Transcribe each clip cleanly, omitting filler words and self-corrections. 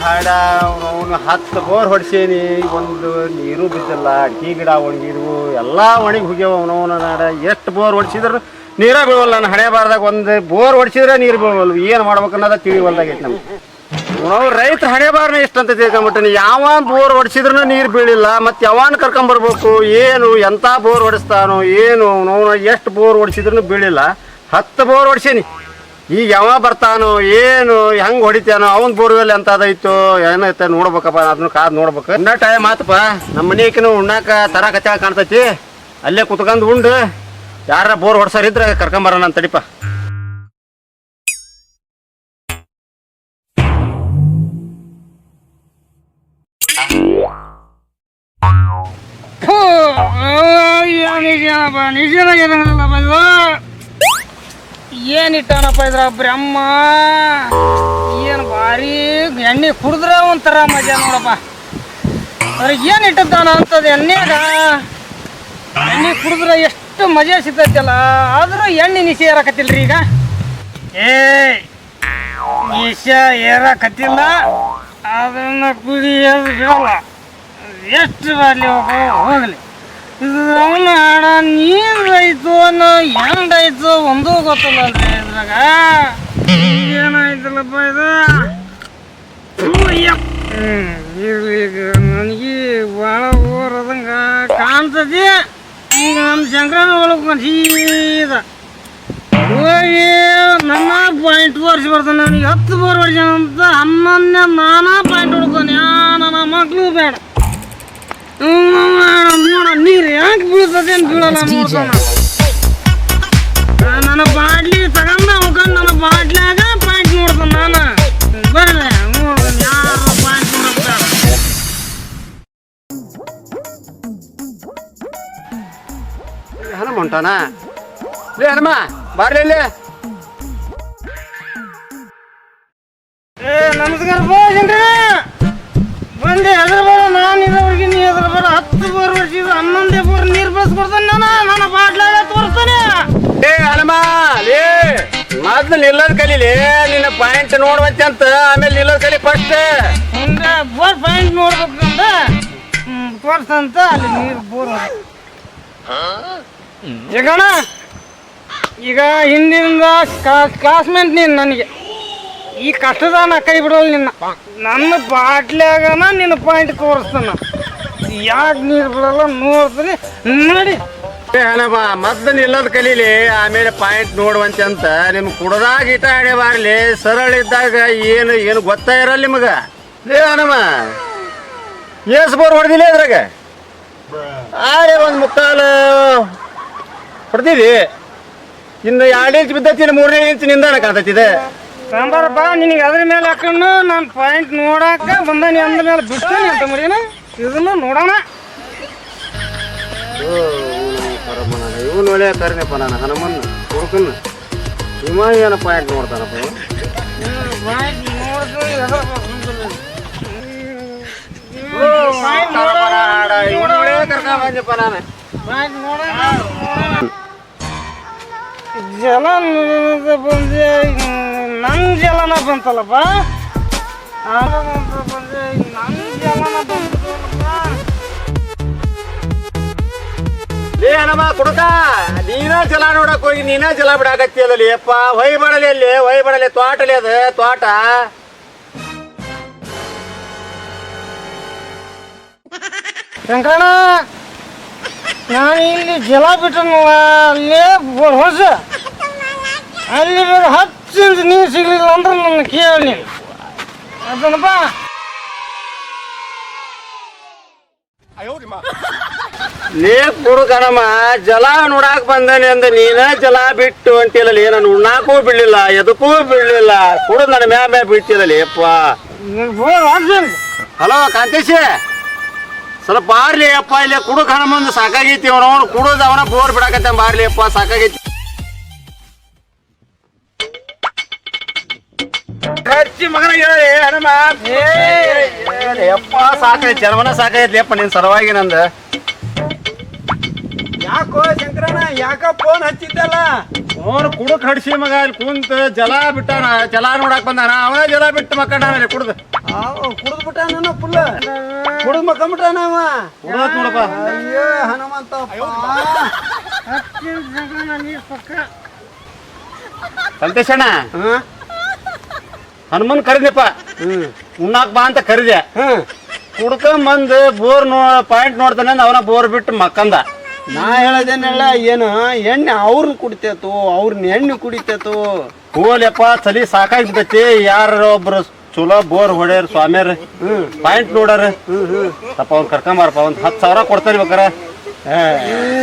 ಹಾಡ ಅವನು 10 ಬೋರ್ ಹೊಡ್ಸೇನಿ, ಒಂದು ನೀರು ಬಿದ್ದಿಲ್ಲ, ಅಡಿಕೆ ಗಿಡ ಒಣಗಿದ್ವು, ಎಲ್ಲ ಒಣಗಿ ಹೋಗ್ಯಾವ. ಅವನವನ ನಾಡ ಎಷ್ಟು ಬೋರ್ ಹೊಡ್ಸಿದ್ರು ನೀರ ಬೀಳವಲ್ಲ. ನಾನು ಹಣೆ ಬಾರ್ದಾಗ ಒಂದು ಬೋರ್ ಹೊಡ್ಸಿದ್ರೆ ನೀರು ಬೀಳವಲ್ಲ. ಏನು ಮಾಡ್ಬೇಕನ್ನೋದ ತಿಳಿವಲ್ದಾಗೈತೆ ನಮ್ಗೆ. ನಾವು ರೈತರ ಹಣೆ ಬಾರನೇ ಇಷ್ಟ ಅಂತ ತಿಳ್ಕೊಂಬಿಟ್ಟಿನಿ. ಯಾವ ಬೋರ್ ಹೊಡ್ಸಿದ್ರು ನೀರು ಬೀಳಿಲ್ಲ, ಮತ್ತು ಯಾವನ್ ಕರ್ಕೊಂಬರ್ಬೇಕು, ಏನು ಎಂಥ ಬೋರ್ ಹೊಡಿಸ್ತಾನೋ ಏನು. ನಾವು ಎಷ್ಟು ಬೋರ್ ಹೊಡ್ಸಿದ್ರು ಬೀಳಿಲ್ಲ. 10 ಬೋರ್ ಹೊಡ್ಸೇನಿ. ಈಗ ಯಾವ ಬರ್ತಾನೋ ಏನು ಹೆಂಗೆ ಹೊಡಿತಾನೋ, ಅವ್ನ ಬೋರ್ವೆಲ್ ಎಂಥದೈತೋ ಏನೈತೆ ನೋಡ್ಬೇಕಪ್ಪ. ಅದನ್ನ ಕಾದು ನೋಡ್ಬೇಕು. ಇನ್ನ ಟೈಮ್ ಆತಪ್ಪ. ನಮ್ಮ ಮನೆಕಿನ ಉಣ್ಣಾಕ ತರಕತ್ತ ಕಾಣ್ತೈತಿ. ಅಲ್ಲೇ ಕುತ್ಕೊಂಡು ಉಂಡು ಯಾರ ಬೋರ್ ಹೊಡ್ಸಾರಿದ್ರೆ ಕರ್ಕೊಂಬರೋಣ ಅಂತ ತಡಿಪ. ಏನಿಟ್ಟನಪ್ಪ ಇದ್ರ ಬ್ರಹ್ಮ, ಏನು ಭಾರಿ ಎಣ್ಣೆ ಕುಡಿದ್ರೆ ಒಂಥರ ಮಜಾ ನೋಡಪ್ಪ. ಅವ್ರಿಗೆ ಏನು ಇಟ್ಟದ್ದಾನ ಅಂತದ ಎಣ್ಣೆಗ. ಎಣ್ಣೆ ಕುಡಿದ್ರೆ ಎಷ್ಟು ಮಜಾ ಸಿಗ್ತೈತಲ್ಲ, ಆದ್ರೂ ಎಣ್ಣೆ ನಿಶೆ ಏರಾಕತ್ತಿಲ್ರಿ ಈಗ. ನಿಶೆ ಏರಾಕತ್ತಿಲ್ಲ, ಅದನ್ನ ಕುದಿಯೋದು ಬಿಡಲ್ಲ. ಎಷ್ಟು ಬರಲಿ ಹೋಗಲಿ. ಇದು ಅವನ ಹಾಡ ನೀರಾಯ್ತು ಅನ್ನೋ ಎಂಡಾಯ್ತು ಒಂದೂ ಗೊತ್ತಲ್ಲಲ್ರಿ ಇದ್ರಾಗ. ಏನಾಯ್ತಲ್ಲಪ್ಪ ಇದು. ಈಗ ನನಗೆ ಭಾಳ ಓರದಂಗ ಕಾಣ್ತದೆ. ಈಗ ನಮ್ಮ ಶಂಕರನ ಒಳಗೆ ಸೀದ ಹೋಗಿ ನನ್ನ ಪಾಯಿಂಟ್ ತೋರಿಸಿ ಬರ್ತಾನೆ. ನನಗೆ 10 ಬೋರ್ ಹೊಡ್ಸಂತ 11ನೇ ನಾನಾ ಪಾಯಿಂಟ್ ಹೊಡ್ತಾನೆ. ನನ್ನ ಮಕ್ಕಳು ಬೇಡ ನೋಡ ನೀರು ಯಾಕೆ ಬೀಳ್ತದೆ ಅಂತ ಬೀಳಲ್ಲ ನೋಡ್ತಾನ. ನನ್ನ ಬಾಟ್ಲಿ ತಗೊಂಡ ಹೋಗ್ಕೊಂಡು ನನ್ನ ಬಾಟ್ಲಿಯಾಗ ಪಾಯಿಂಟ್ ನೋಡ್ತಾನ. ನಾನು ಬರ್ರಿ ನೋಡ್ತಾನೆ ಯಾರು ಪಾಯಿಂಟ್ ನೋಡ್ತಾರ. ಹನುಮ ಹೊಂಟಾನ. ಲೇ ಹನುಮ ಬಾರ್ಲಿ ಇಲ್ಲಿ. ನಮಸ್ಕಾರ ಬೋಜನ್ರಿ. ಬಂದೆ ಎದ್ರ ಬರ. ನಾನು ಇದ್ರವರೆಗೆ ನೀ ಎದ್ರ ಬರ. 10 ಬೋರ್ ವರ್ಷಿದ್ರು 11ನೇ ಬೋರ್ ನೀರು ಬೆಳೆಸ್ಕೊಡ್ತಾನೆ. ನನ್ನ ಬಾಟ್ಲಾಗ ತೋರಿಸ್ತಾನೆ. ಏ ಹನುಮ ಲೇ, ಮೊದ್ಲು ನಿಲ್ಲೋದ್ ಕಲೀಲಿ. ನಿನ್ನ ಪಾಯಿಂಟ್ ನೋಡ್ವಂತೆ ಅಂತ ಆಮೇಲೆ ನಿಲ್ಲೋದ್ ಕಲಿ ಫಸ್ಟ್. ಹಿಂಗೆ ಬೋರ್ ಪಾಯಿಂಟ್ ನೋಡ್ಬೇಕಂತ ತೋರ್ಸಂತ ಅಲ್ಲಿ ನೀರು ಬೋರ್ ಜಗಣ. ಈಗ ಹಿಂದಿನಿಂದ ಕ್ಲಾಸ್ಮೇಟ್ ನೀನು ನನಗೆ. ಈ ಕಷ್ಟದ ನಾ ಕೈ ಬಿಡೋಲ್ಲ ನಿನ್ನ. ನನ್ನ ಬಾಟ್ಲ್ಯಾಗನ ನಿನ್ನ ಪಾಯಿಂಟ್ ತೋರಿಸ್ತಾನ. ಯಾಕೆ ನೀರು ಬಿಡಲ್ಲ ನೋಡ್ತೀನಿ ನೋಡಿ. ಹಣಮ್ಮ ಮೊದ್ಲು ನಿಲ್ಲೋದ್ ಕಲೀಲಿ, ಆಮೇಲೆ ಪಾಯಿಂಟ್ ನೋಡುವಂತೆ ಅಂತ. ನಿಮ್ಗೆ ಕುಡ್ದಾಗ ಈಟ ಆಡೇ ಬಾರ್ಲಿ. ಸರಳ ಇದ್ದಾಗ ಏನು ಏನು ಗೊತ್ತಾ ಇರಲ್ಲ ನಿಮಗ. ಲೇ ಹಣಮ್ಮ ಏಸ್ ಬೋರ್ ಹೊಡೆದಿಲ್ಲ ಇದ್ರಾಗ. ಆರೆ ಒಂದು ಮುಕ್ಕಾಲು ಹೊಡೆದಿರಿ. ಇನ್ನು 2 ಇಂಚ್ ಬಿದ್ದೈತಿ, 3ನೇ ಇಂಚ್ ನಿಂದಾಣ ಕಾಣ್ತೈತಿದೆ. ಸಾಂಬಾರಪ್ಪ ನಿನಗೆ ಅದ್ರ ಮೇಲೆ ಹಾಕೊಂಡು ನಾನು ಪಾಯಿಂಟ್ ನೋಡಾಕ ಬಂದಾನಿ. ಅಂದ ಮೇಲೆ ಬಿಡ್ತೇನೆ ಅಂತ ಮರಿನ. ಇದನ್ನು ನೋಡೋಣ. ಇವನು ಒಳ್ಳೆಯ ಕರಿನಪ್ಪ. ನಾನು ಹನುಮನ್ ಹುಡುಕನ್ ಇವ ಏನ ಪಾಯಿಂಟ್ ನೋಡ್ತಾನಪ್ಪ. ಕರ್ಕೊಂಬಂದಪ್ಪ ನಾನು. ಜಲ ಬಂದೆ ನನ್ನ ಜಲನ ಬಂತಲ್ಲಪ್ಪ. ಬಂದೆ ನನ್ನ ಜಲನ ಬಂತಲ್ಲಪ್ಪ. ಲೇ ಹನುಮ ಕುಡುಕ, ನೀನ ಜಲ ನೋಡಕ್ ಹೋಗಿ ನೀನ ಜಲ ಬಿಡಾಕತ್ತಿಯಲ್ಲ ಅಪ್ಪ. ಹೊಯ್ ಬಡಲಿ ಅಲ್ಲಿ, ಹೊಯ್ ಬಡಲಿ ತೋಟಲಿ. ಅದು ತೋಟ ಶಂಕರಣ್ಣ, ನಾನು ಇಲ್ಲಿ ಜಲ ಬಿಟ್ಟನಲ್ಲ, ಅಲ್ಲೇ ಹೊಸ ಅಲ್ಲಿ 10 ಇಂಚ್ ನೀರು ಸಿಗ್ಲಿಲ್ಲ ಅಂದ್ರೆ ನನ್ನ ಕೇಳಿ ಅದನ್ನಪ್ಪ. ಲೇ ಕುಡುಕಣಮ್ಮ, ಜಲ ನೋಡಾಕ್ ಬಂದಾನೆ ಅಂದ ನೀನ ಜಲ ಬಿಟ್ಟು ಅಂತಿಲ್ಲ. ನಾನು ಉಣ್ಣಾಕೂ ಬಿಡ್ಲಿಲ್ಲ, ಎದಕ್ಕೂ ಬಿಡ್ಲಿಲ್ಲ. ಕುಡುದ್ ನನ್ನ ಮ್ಯಾ ಬಿಡ್ತಿದಲ್ಲ ಅಪ್ಪ. ಹಲೋ ಕಾಂತೇಶ್, ಸ್ವಲ್ಪ ಬಾರ್ಲಿ ಅಪ್ಪ. ಇಲ್ಲಿ ಕುಡುಕ್ ಹನುಮಂದು ಸಾಕಾಗೈತಿ. ಅವನು ಕುಡುದ್ ಅವನ ಬೋರ್ ಬಿಡಾಕತ್ತ. ಬಾರ್ಲಿ ಅಪ್ಪ, ಸಾಕಾಗೈತಿ. ಹಚ್ಚಿ ಮಗನ ಹೇಳಿ ಹನುಮ ಯಪ್ಪ ಸಾಕೈತಿ ಜನ್ಮನ ಸಾಕೈತಿ ಅಪ್ಪ ನಿನ್ ಸಲುವಾಗಿ ನಂದ ಯಾಕೋ ಶಂಕರಣ್ಣ ಯಾಕ ಫೋನ್ ಹಚ್ಚಿದ್ದಲ್ಲ ಅವನು ಕುಡಕ್ ಹಡ್ಸಿ ಮಗ ಅಲ್ಲಿ ಕುಂತ ಜಲ ಬಿಟ್ಟಾನ ಜಲ ನೋಡಕ್ ಬಂದಾನ ಅವನ ಜಲ ಬಿಟ್ಟು ಮಕ್ಕಂಡ ಕುಡ್ದು ಕುಡ್ದು ಬಿಟ್ಟಾನ ಫುಲ್ ಕುಡ್ದು ಮಕ್ಕಂಬಿಟ್ಟಾನ ಅವ ಕುಡ್ದತ್ ನೋಡಪ್ಪ ಅಯ್ಯೋ ಹನುಮಂತ ಸಂತೇಶಣ್ಣ ಹನುಮನ್ ಕರಿದೆಪ್ಪ ಉಣ್ಣಾಕ್ ಬಾ ಅಂತ ಕರಿದೆ ಕುಡ್ಕೊಂಬಂದ್ ಬೋರ್ ಪಾಯಿಂಟ್ ನೋಡ್ತಾನೆ ಅವನ ಬೋರ್ ಬಿಟ್ಟು ಮಕ್ಕಂದ ನಾ ಹೇಳದೇನೆಲ್ಲ ಏನು ಎಣ್ಣೆ ಅವ್ರನ್ನ ಕುಡಿತೇತು ಅವ್ರನ್ನ ಎಣ್ಣೆ ಕುಡಿತೇತು ಹೋಗ್ಲಪ್ಪ ಚಲಿ ಸಾಕಾಗ್ಬಿಟ್ಟೈತಿ ಯಾರ ಒಬ್ರು ಚಲೋ ಬೋರ್ ಹೊಡ್ಯಾರ ಸ್ವಾಮ್ಯಾರ ಪಾಯಿಂಟ್ ನೋಡ್ಯಾರ ತಪ್ಪ ಅವ್ನ ಕರ್ಕೊಂಬಾರಪ್ಪ ಒಂದ್ 10,000 ಕೊಡ್ತಾರ ಬೇಕಾರ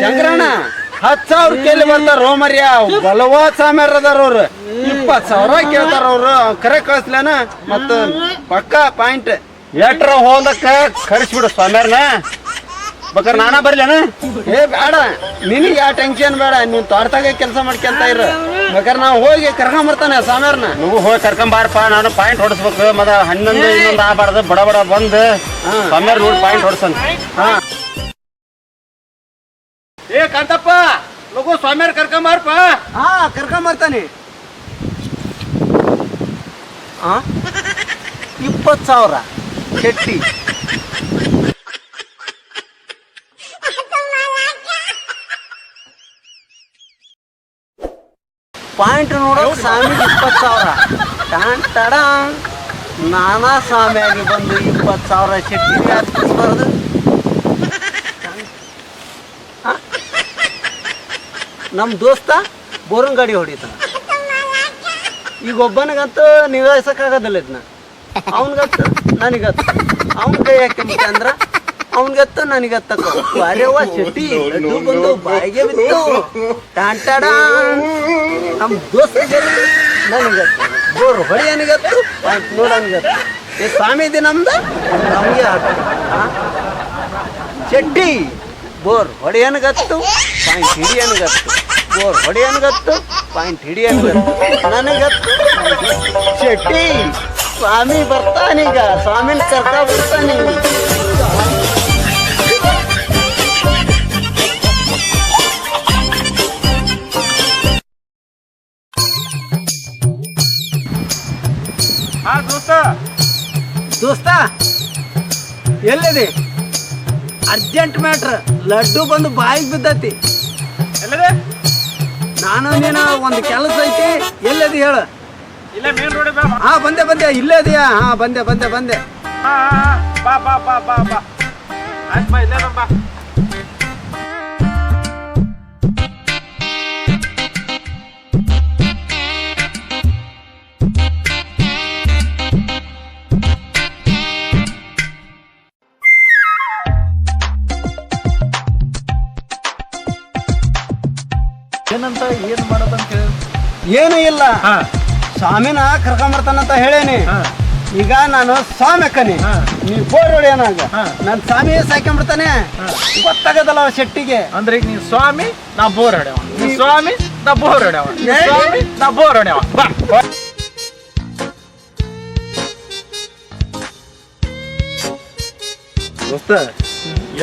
ಶಂಕರಣ್ಣ 10,000 ಕೇಳಿ ಬರ್ತಾರ ಮರ್ಯ ಬಲವಾ ಸಾಮ್ಯಾರ ಅದಾರ ಅವ್ರು 20,000 ಕೇಳ್ತಾರ ಅವ್ರು ಕರೆ ಕಳಿಸ್ಲೇನ ಮತ್ತ ಪಕ್ಕ ಪಾಯಿಂಟ್ ಎಟ್ರ ಹೋದಕ್ಕ ಕರ್ಸ್ಬಿಡು ಸ್ವಾಮ್ಯಾರನ ಬೇಕಾರೆ ನಾನಾ ಬರ್ಲೇನ ಏ ಬೇಡ ನಿನಗೆ ಯಾವ ಟೆನ್ಷನ್ ಬೇಡ ನೀನ್ ತೋಟದಾಗ ಕೆಲಸ ಮಾಡ್ಕೊಂತ ಇರ ಬೇಕಾದ್ರೆ ನಾವು ಹೋಗಿ ಕರ್ಕೊಂಬರ್ತಾನೆ ಸಾಮ್ಯಾರ್ನ ನೀವು ಹೋಗಿ ಕರ್ಕೊಂಬಾರಪ್ಪ ನಾನು ಪಾಯಿಂಟ್ ಹೊಡಿಸ್ಬೇಕು ಮತ್ತ 11 ಇನ್ನೊಂದು ಆಗಬಾರ್ದು ಬಡ ಬಡ ಬಂದು ಸ್ವಾಮ್ಯಾರ ನೋಡಿ ಪಾಯಿಂಟ್ ಹೊಡ್ಸನ್ ಏ ಕಾಂತಪ್ಪ ಲಗು ಸ್ವಾಮ್ಯಾರ ಕರ್ಕೊಂಬಾರಪ್ಪ ಹಾ ಕರ್ಕೊಂಬರ್ತಾನೆ 20,000 ಶೆಟ್ಟಿ ಪಾಯಿಂಟ್ ನೋಡೋ ಸ್ವಾಮಿಗೆ 20,000 ಟಾನ್ ತಡ ನಾನಾ ಸ್ವಾಮಿಯಾಗಿ ಬಂದು 20,000 ಶೆಟ್ಟಿಗೆ ಅರ್ಪಿಸ್ಬಾರ್ದು ನಮ್ಮ ದೋಸ್ತ ಬೋರನ್ ಗಾಡಿ ಹೊಡಿತಾನ ಈಗ ಒಬ್ಬನಿಗಂತೂ ನಿಭಾಯಿಸಕ್ಕಾಗೋದಿಲ್ಲ ಇದನ್ನ ಅವನಿಗತ್ತು ನನಗತ್ತು ಅವನ ಕೈ ಹಾಕ್ಯಂಬಿಟ್ಟೆ ಅಂದ್ರೆ ಅವನಿಗತ್ತು ನನಗತ್ತಕ್ಕ ಅರೆವ್ವ ಶೆಟ್ಟಿ ಲಡ್ಡು ಬಂದು ಬಾಯಿಗೆ ಬಿತ್ತು ಟಾಂಟಾಡ ನಮ್ಮ ದೋಸ್ತಿಗೆ ನನಗತ್ತು ಬೋರ್ ಹೊಡಿಯನಿಗತ್ತು ಪಾಯಿಂಟ್ ನೋಡೋನಿಗತ್ತು ಈ ಸ್ವಾಮಿದಿ ನಮ್ದು ನಮಗೆ ಶೆಟ್ಟಿ ಬೋರ್ ಹೊಡೆಯನಿಗತ್ತು ಪಾಯಿಂಟ್ ಹಿಡಿಯನಿಗತ್ತು ಬೋರ್ ಹೊಡೆಯನಿಗತ್ತು ಪಾಯಿಂಟ್ ಹಿಡಿಯನಿಗತ್ತು ನನಗತ್ತು ಶೆಟ್ಟಿ ಸ್ವಾಮಿ ಬರ್ತಾನೀಗ ಸ್ವಾಮಿನ ಕರ್ಕ ಬರ್ತಾನೆ ದೋಸ್ತ ಎಲ್ಲಿದೆ ಅರ್ಜೆಂಟ್ ಮ್ಯಾಟ್ರ್ ಲಡ್ಡು ಬಂದು ಬಾಯಿಗೆ ಬಿದ್ದತಿ ಎಲ್ಲದೆ ನಾನು ನೀನು ಒಂದು ಕೆಲಸ ಐತಿ ಎಲ್ಲದಿ ಹೇಳು ಇಲ್ಲ ಮೇನ್ ರೋಡ್ ಬಾ ಹಾ ಬಂದೆ ಇಲ್ಲೇ ಇದೆಯಾ ಹಾ ಬಂದೆ ಬಾ ಬಾ ಬಾ ಬಾ ಬಾ ಆಯ್ತು ಬಾ ಇಲ್ಲೇ ಬಾ ಏನಂತ ಏನು ಮಾಡೋದಂತ ಹೇಳಿ ಏನೂ ಇಲ್ಲ ಸ್ವಾಮಿನ ಕರ್ಕೊಂಬರ್ತಾನಂತ ಹೇಳೇನಿ ಈಗ ನಾನು ಸ್ವಾಮಿ ಅಕ್ಕನಿ ನೀ ಬೋರ್ ಹೊಡಿಯೋನಾಗ ನಾನು ಸ್ವಾಮಿ ಸಾಕೊಂಡ್ಬಿಡ್ತಾನೆ ಗೊತ್ತಾಗದಲ್ಲ ಶೆಟ್ಟಿಗೆ ಅಂದ್ರೆ ಈಗ ನೀ ಸ್ವಾಮಿ ನಾ ಬೋರ್ ಹೊಡ್ಯಾವ ನೀ ಸ್ವಾಮಿ ನಾ ಬೋರ್ ಹೊಡ್ಯಾವ ಸ್ವಾಮಿ ನಾ ಬೋರ್ ಹೊಡ್ಯಾವ ಬಾ ದೋಸ್ತ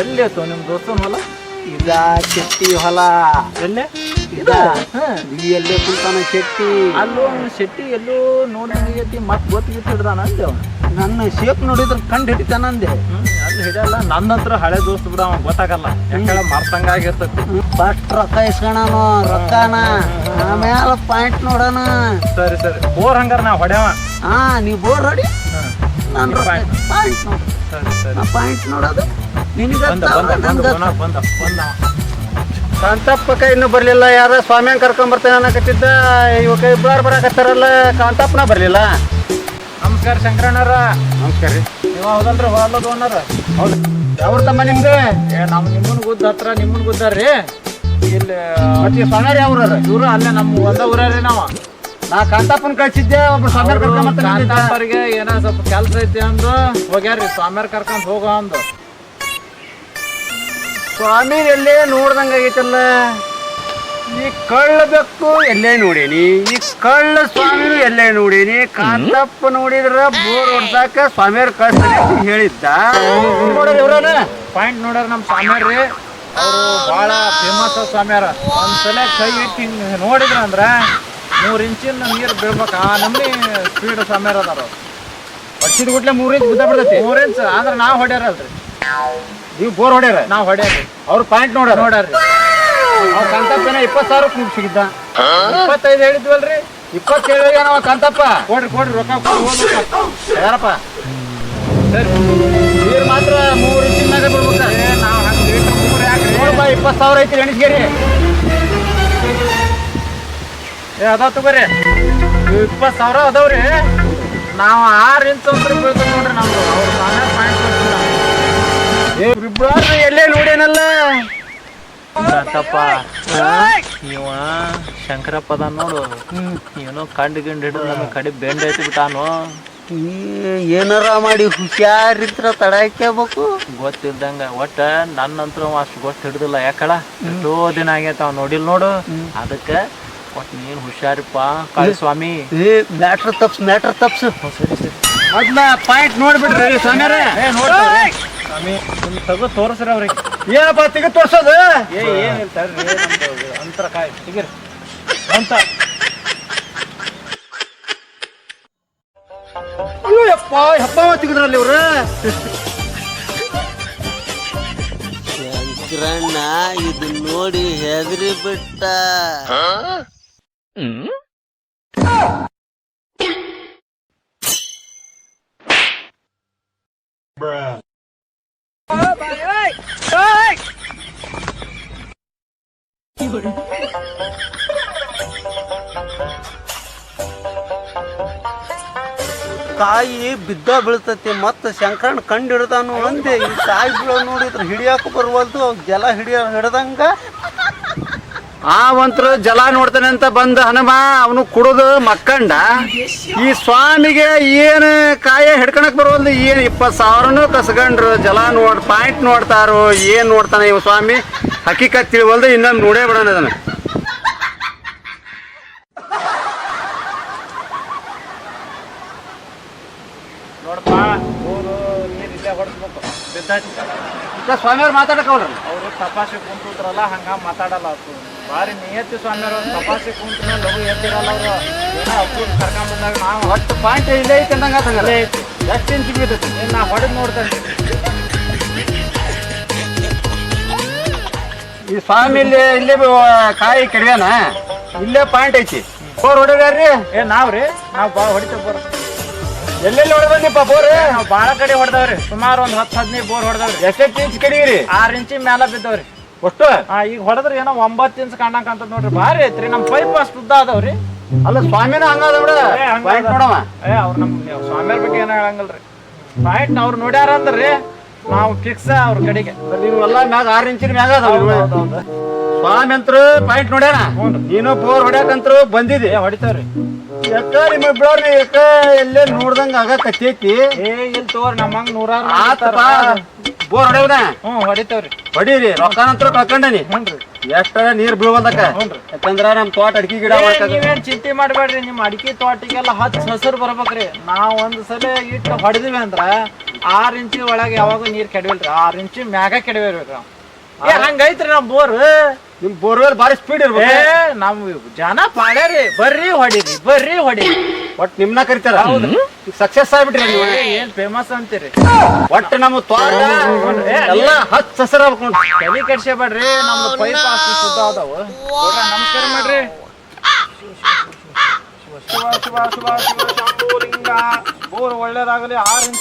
ಎಲ್ಲಿ ಆಯ್ತು ನಿಮ್ ದೋಸ್ತನ ಹೊಲ ಇದ ಶೆಟ್ಟಿ ಹೊಲ ಎಲ್ಲೇ ಎಲ್ಲೇ ಕುಂತಾನ ಶೆಟ್ಟಿ ಅಲ್ಲೂ ಶೆಟ್ಟಿ ಎಲ್ಲೋ ನೋಡಿದಂಗೈತಿ ಮತ್ ಗೊತ್ತಿತ್ತು ಹಿಡ್ದಾನ ಅಂದೆ ಅವ ನನ್ನ ಶೇಪ್ ನೋಡಿದ್ರ ಕಂಡು ಹಿಡಿತಾನ ಅಂದೆ ಅಲ್ಲಿ ಹಿಡಿಯಲ್ಲ ನನ್ನ ಹತ್ರ ಹಳೆ ದೋಸ್ತ ಬಿಡ ಅವ ಗೊತ್ತಾಗಲ್ಲ ಯಾಕಂದ್ರೆ ಮರ್ತಂಗ ಆಗಿರ್ತೈತಿ ಫಸ್ಟ್ ರೊಕ್ಕ ಇಸ್ಕೊಳನು ರೊಕ್ಕನ ಆಮೇಲೆ ಪಾಯಿಂಟ್ ನೋಡೋಣ ಸರಿ ಬೋರ್ ಹಂಗಾರ ನಾ ಹೊಡ್ಯಾವ ಹಾ ನೀ ಬೋರ್ ಹೊಡಿ ನಾನು ಪಾಯಿಂಟ್ ಪಾಯಿಂಟ್ ನೋಡು ಸರಿ ಪಾಯಿಂಟ್ ನೋಡೋದು ನಿನಗೆ ಬಂದ ಕಾಂತಪ್ಪಕ್ಕ ಇನ್ನೂ ಬರ್ಲಿಲ್ಲ ಯಾರ ಸ್ವಾಮಿಯನ್ ಕರ್ಕೊಂಬರ್ತೇನೆ ಅನ್ನಕತ್ತಿದ್ದ ಇವಾಗ ಇಬ್ಬರು ಬರಾಕತ್ತಾರಲ್ಲ ಕಾಂತಪ್ಪನ ಬರ್ಲಿಲ್ಲ ನಮಸ್ಕಾರ ಶಂಕರಣ್ಣರ ನಮಸ್ಕಾರ ರೀ ನೀವು ಹೌದಲ್ರಿ ಹೊಲದ ಓನರ್ ಹೌದು ಅವ್ರ ತಮ್ಮ ನಿಮ್ದು ನಮ್ಮ ನಿಮ್ಮನ್ ಗುದ್ದ ಹತ್ರ ನಿಮ್ಮನ್ ಗುದ್ದಾರ್ರಿ ಇಲ್ಲಿ ಮತ್ತೆ ಸ್ವಾಮ್ಯಾರ ಯಾವ್ರ ಇವ್ರು ಅಲ್ಲೇ ನಮ್ಮ ಒಂದ ಊರ್ರಿ ನಾವ ನಾ ಕಾಂತಪ್ಪನ ಕಳ್ಸಿದ್ದೆ ಒಬ್ರು ಸ್ವಾಮ್ಯಾರ ಕರ್ಕೊಂಬರ್ತಾನೆ ಕಾಂತಾಪರಿಗೆ ಏನೋ ಸ್ವಲ್ಪ ಕೆಲ್ಸ ಐತಿ ಅಂದು ಹೋಗ್ಯಾರ್ರಿ ಸ್ವಾಮ್ಯಾರ ಕರ್ಕೊಂಡ್ ಹೋಗೋ ಅಂದು ಸ್ವಾಮಿ ಎಲ್ಲೇ ನೋಡ್ದಂಗ ಆಗೈತಲ್ಲ ಈ ಕಳ್ಳ ಬೆಕ್ಕು ಎಲ್ಲೇ ನೋಡೀನಿ, ಈ ಕಳ್ಳ ಸ್ವಾಮಿನೂ ಎಲ್ಲೇ ನೋಡೀನಿ. ಕಾಂತಪ್ಪ ನೋಡಿದ್ರ ಬೋರ್ ಹೊಡ್ಸಾಕ ಸ್ವಾಮಿಯವ್ರ ಕಳ್ಸ್ತಾನೆ ಅಂತ ಹೇಳಿದ್ದ. ನೋಡ್ರಿ ಇವ್ರನ ಪಾಯಿಂಟ್ ನೋಡ್ಯಾರ ನಮ್ಮ ಸ್ವಾಮಿಯವ್ರಿ. ಅವರು ಭಾಳ ಫೇಮಸ್ ಸ್ವಾಮಿಯಾರ. ಒಂದ್ಸಲ ಕೈ ಇಟ್ಟು ಹಿಂಗೆ ನೋಡಿದ್ರ ಅಂದ್ರ 3 ಇಂಚಿನ ನೀರು ಬೀಳ್ಬೇಕು ಆ ನಮ್ನಿ ಸ್ಪೀಡ್ ಸ್ವಾಮಿಯಾರ ಅದಾರ. ವರ್ಷದ ಗುಟ್ಲೆ 3 ಇಂಚ್ ಬಿದ್ದ ಬಿಡ್ತೈತಿ. 3 ಇಂಚ್ ಆದ್ರೆ ನಾವು ಹೊಡ್ಯಾರಲ್ರಿ. ನೀವು ಬೋರ್ ಹೊಡ್ಯಾರ, ನಾವು ಹೊಡ್ಯಾರ್ರಿ. ಅವ್ರ ಪಾಯಿಂಟ್ ನೋಡ್ಯಾರ್ರಿ. ಅವ್ ಕಾಂತಪ್ಪನ 20,000 ಕೂಗ್ ಸಿಗಿದ್ದ. 25 ಹೇಳಿದ್ವಲ್ರಿ. 27 ಏನವ ಕಾಂತಪ್ಪ. ಕೊಡ್ರಿ ರೊಕ್ಕ ಕೊಡ್ರಿ ಹೋಗ್ಬೇಕು. ಯಾರಪ್ಪ ಸರಿ ನೀರು ಮಾತ್ರ 3 ಇಂಚಿನ ಮ್ಯಾಗ ಬಿಡ್ಬೇಕ. ನಾವು ಹಂಗೆ ಲೀಟ್ರ್ 3 ಯಾಕ್ರಿ? ನೋಡಪ್ಪ 20,000 ಐತಿ ಎಣಿಸ್ಗೇರಿ. ಅದಾವ ತಗೋರಿ. 20,000 ಅದಾವ್ರಿ. ನಾವು 6 ಇಂಚ್ ಅಂದ್ರೆ ಬೀಳ್ತದೆ ನೋಡ್ರಿ ನಮ್ದು. ಅವ್ರು ಸ್ವಾಮಿಯಾರ ಪಾಯಿಂಟ್ ಇಬ್ಬರು ಎಲ್ಲೇ ನೋಡೇನಲ್ಲ. ಕಾಂತಪ್ಪ ಇವ ಶಂಕರಪ್ಪದ ನೋಡು, ಏನೋ ಕಂಡು ಗಿಂಡು ಹಿಡಿದು ನಮಗೆ ಕಡೆ ಬೆಂಡ್ ಐತಿ ಬಿಟ್ಟಾನು. ಏನಾರ ಮಾಡಿ ಹುಷಾರಿದ್ರ ತಡಾಕ್ಯಬೇಕು. ಗೊತ್ತಿಲ್ದಂಗ ಒಟ್ಟ ನನ್ನಂತರೂ ಅಷ್ಟು ಗೊತ್ತು ಹಿಡ್ದಿಲ್ಲ. ಯಾಕಳ ಎಷ್ಟೋ ದಿನ ಆಗೈತೆ ಅವ್ ನೋಡಿಲ್ ನೋಡು. ಅದಕ್ಕೆ ಒಟ್ಟು ನೀನು ಹುಷಾರಿಪ್ಪ ಕಾಳಿ ಸ್ವಾಮಿ. ಮ್ಯಾಟ್ರ್ ತಪ್ಸು. ಸರಿ ಸರಿ ಮೊದ್ಲ ಪಾಯಿಂಟ್ ನೋಡ್ಬಿಡ್ರಿ ಸ್ವಾಮಿಯರೇ. ನೋಡ್ರಿ ಸ್ವಾಮಿ ನಿಮ್ ತಗೋ ತೋರಿಸ್ರಿ ಅವ್ರಿಗೆ. ಏನಪ್ಪ ತೆಗೆ ತೋರ್ಸೋದು? ಏನಿಲ್ಲ ತರ್ರಿ ನಮ್ದು ಅಂತರ ಕಾಯಿ ತೆಗೀರಿ ಅಂತ. ಯಪ್ಪ ಹಬ್ಬ ತೆಗೆದ್ರಲ್ಲಿ ಇವ್ರು. ಶಂಕರಣ್ಣ ಇದು ನೋಡಿ ಹೆದರಿ ಬಿಟ್ಟ. ಕಾಯಿ ಬಿದ್ದ ಬೀಳ್ತತಿ. ಮತ್ತ ಶಂಕರಣ್ಣ ಕಂಡು ಹಿಡ್ದಾನು ಅಂದೆ. ಈ ಕಾಯಿ ಬೀಳೋ ನೋಡಿದ್ರ ಹಿಡಿಯಾಕ ಬರ್ವಲ್ದು. ಜಲ ಹಿಡ್ದಂಗ ಒಂತ್ರ ಜಲ ನೋಡ್ತಾನೆ ಅಂತ ಬಂದ ಹನುಮ ಅವನು ಕುಡಿದು ಮಕ್ಕಂಡ. ಈ ಸ್ವಾಮಿಗೆ ಏನು ಕಾಯ ಹಿಡ್ಕಣಕ್ ಬರೋಲ್ದು. ಏನು 20,000 ಕಸ್ಕೊಂಡ್ರು. ಜಲ ಪಾಯಿಂಟ್ ನೋಡ್ತಾರೋ ಏನ್ ನೋಡ್ತಾನೆ ಇವ ಸ್ವಾಮಿ ಹಕ್ಕಿಕತ್ ತಿಳಿವಲ್ದು. ಇನ್ನೊಮ್ಮೆ ನೋಡೇ ಬಿಡೋಣ ಅದನ್ನ. ನೋಡಪ್ಪ ಊರು ನೀರು ಇಲ್ಲೇ ಹೊಡೆಸ್ಬೇಕು. ಬಿದ್ದಾಯ್ತು ಸ್ವಾಮಿಯವ್ರು ಮಾತಾಡಕ್ ಅವ್ರಲ್ಲ. ಅವರು ತಪಾಸೆ ಕುಂತಿದ್ರಲ್ಲ ಹಂಗ ಮಾತಾಡಲ್ಲ. ಅದು ಭಾರಿ ನಿಯತ್ತಿ ಸ್ವಾಮಿಯವರು. ತಪಾಸೆ ಕುಂತ್ರ ಲಘು ಎದ್ದಿರಲ್ಲ ಅವರು. ಏನೋ ಅಪ್ಪು ಕರ್ಕೊಂಡ್ ಬಂದಾಗ ನಾವು ಒಟ್ಟು ಪಾಯಿಂಟ್ ಇಲ್ಲೇ ಐತಿ ಅಂದಂಗ ಆತಂಗಲ್ಲ. ಎಷ್ಟು ಇಂಚ್ ಬಿದ್ದೈತಿ? ನಾ ಹೊಡೆದ್ ನೋಡ್ತೇನೆ. ಈ ಸ್ವಾಮಿ ಇಲ್ಲೇ ಕಾಯಿ ಕೆಡವ್ಯಾನ. ಇಲ್ಲೇ ಪಾಯಿಂಟ್ ಐತಿ. ಬೋರ್ ಹೊಡೆದಾರ್ರಿ. ನಾವ್ರಿ ನಾವು ಭಾಳ ಹೊಡಿತೇವೆ ಬೋರ್. ಎಲ್ಲೆಲ್ಲಿ ಹೊಡೆ ಬಂದಿಪ್ಪ ಬೋರ್? ನಾವು ಭಾಳ ಕಡೆ ಹೊಡೆದವ್ರಿ. ಸುಮಾರು ಒಂದು 10-15 ಬೋರ್ ಹೊಡೆದವ್ರಿ. ಎಷ್ಟೆಷ್ಟು ಇಂಚ್ ಕಡಿಗಿರಿ? 6 ಇಂಚಿನ ಮ್ಯಾಲ ಬಿದ್ದವ್ರಿ ಅಷ್ಟು. ಈಗ ಹೊಡೆದ್ರೆ ಏನೋ 9 ಇಂಚ್ ಕಾಣಕಂತ ನೋಡ್ರಿ. ಭಾರಿ ಐತ್ರಿ. ನಮ್ಮ ಪೈಪ್ ಅಷ್ಟು ಉದ್ದ ಅದಾವ್ರಿ. ಅಲ್ಲ ಸ್ವಾಮಿನ ಹಂಗದ ಬಿಡ. ಪಾಯಿಂಟ್ ನೋಡವ. ಅವ್ರು ನಮ್ಮ ಸ್ವಾಮಿಯವ್ರ ಬಗ್ಗೆ ಏನೋ ಹೇಳಂಗಲ್ರಿ. ಪಾಯಿಂಟ್ ಅವ್ರು ನೋಡ್ಯಾರ ಅಂದ್ರಿ ನಾವು ಫಿಕ್ಸ್ ಅವ್ರ ಕಡೆಗೆ. ನೀವೆಲ್ಲ ಮ್ಯಾಗ 6 ಇಂಚಿನ ಮ್ಯಾಗ ಅದಾವ. ಸ್ವಾಮಿ ಅಂತರು ಪಾಯಿಂಟ್ ನೋಡ್ಯಾನ. ನೀನು ಬೋರ್ ಹೊಡ್ಯಾಕಂತ್ರು ಬಂದಿದೆ. ಹೊಡಿತಾವ್ರಿ. ಯಾಕ ನಿಮ್ಮ ಬಿಡೋರ್ನಿ ಯಾಕ ಎಲ್ಲೇ ನೋಡ್ದಂಗ ಆಗಕತ್ತೈತಿ. ಇಲ್ಲಿ ತೋರಿ ನಮ್ಮಂಗ 100 ಆತಪ್ಪ ಬೋರ್ ಹೊಡೆವನ. ಹೊಡಿತಾವ್ರಿ. ಹೊಡೀರಿ. ರೊಕ್ಕನಂತ್ರ ಕಳ್ಕೊಂಡನಿ. ಎಷ್ಟರ ನೀರ್ ಬೀಳ್ವಲ್ದಕ್ಕ. ಯಾಕಂದ್ರ ನಮ್ ತೋಟ ಅಡಿಕೆ ಗಿಡ ನೀವೇನ್ ಚಿಂತೆ ಮಾಡ್ಬೇಡ್ರಿ. ನಿಮ್ ಅಡಿಕೆ ತೋಟಿಗೆಲ್ಲ ಹಸಿರು ಬರ್ಬೇಕ್ರಿ. ನಾವ್ ಒಂದ್ ಸಲ ಇಟ್ಟು ಹೊಡೆದಿವಿ ಅಂದ್ರ 6 ಇಂಚಿ ಒಳಗೆ ಯಾವಾಗೂ ನೀರ್ ಕೆಡವಿಲ್ರಿ. 6 ಇಂಚಿ ಮ್ಯಾಗ ಕೆಡವಿರ್ಬೇಕ್ರಿ. ಹಂಗೈತ್ರಿ ನಮ್ ಬೋರ್. ನಿಮ್ ಬೋರ್ವೆಲ್ ಬಾರಿ ಸ್ಪೀಡ್ ಇರ್ಬೇಕು. ನಮ್ ಜನ ಪಾಡ್ಯಾರಿ. ಬರ್ರಿ ಹೊಡೀರಿ. ಒಟ್ ನಿಮ್ನ ಕರಿತಾರ. ಸಕ್ಸಸ್ ಆಗ್ಬಿಟ್ರಿ ನೀವು. ಏನ್ ಫೇಮಸ್ ಅಂತೀರಿ. ಒಟ್ಟು ನಮ್ಮ ತೋಟ ಎಲ್ಲ ಹಚ್ಚ ಹಸಿರು ಆಗ್ಬೇಕು ನೋಡ್ರಿ. ತಲೆ ಕೆಡ್ಸೇಬೇಡ್ರಿ. ನಮ್ದು ಪೈಪ್ ಅಷ್ಟು ಶುದ್ಧ ಅದಾವ. ನಮಸ್ಕಾರ ಮಾಡ್ರಿ. ಶಿವ ಶಂಭುಲಿಂಗ. ಬೋರ್ ಒಳ್ಳೇದಾಗಲಿ. 6 ಇಂಚ್